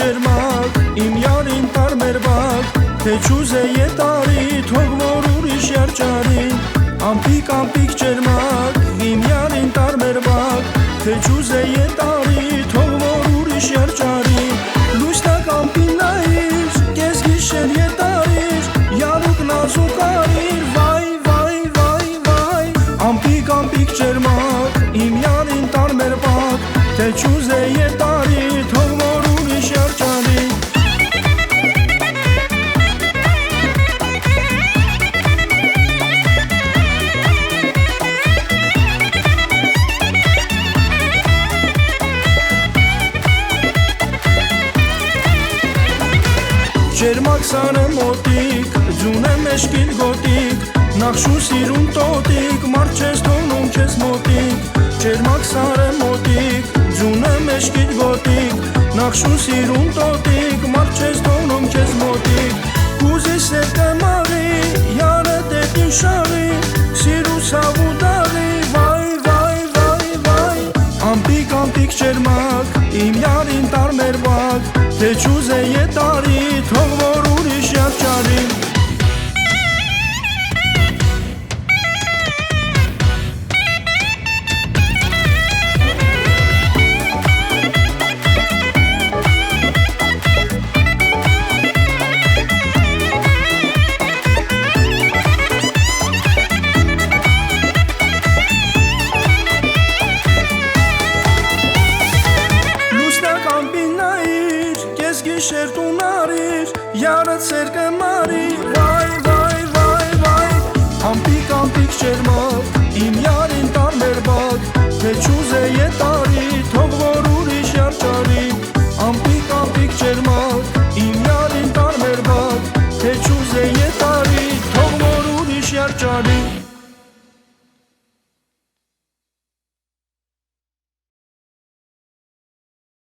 ջերմակ, իմ յարին տարմերվակ, թե չուզե ետարի, թող որ ուրիշ երջարի, ամպիկ ջերմակ, իմ յարին տարմերվակ, թե չուզե ետարի, թող որ ուրիշ երջարի, լույսնակ ամպին նայիր, կես գիշեր ետարիր, յանուկ նազուկ արիր, վայ, ամպիկ ջերմակ, իմ յարին տարմերվակ, թե չուզե ետարի, թող որ ուրիշ երջարի, ջերմակ սանը մոտիկ, ձուն է մեշկիլ գոտիկ, նախշու սիրուն տոտիկ, մարդ չես թողնում չես մոտիկ, ջերմակ սանը մոտիկ, ձուն է մեշկիլ գոտիկ, նախշու սիրուն տոտիկ, մարդ չես թողնում չես մոտիկ, կուզի սետը մաղի, յանը տետին շաղի, սիրու սավու դաղի, վայ, ամպիկ ջերմակ, իմ յարին տարմերվակ, թե չուզե ետարի, թող որ ուրիշ երջարի, գիշեր տունարիր, յարը ցերկը մարիր, վայ, ամպիկ ջերմակ, իմ յարին տարմերվակ, թե չուզե ետարի, թող որ ուրիշ երջարի, ամպիկ ջերմակ, իմ յարին տարմերվակ, թե չուզե ետարի, թող որ ուրիշ երջարի,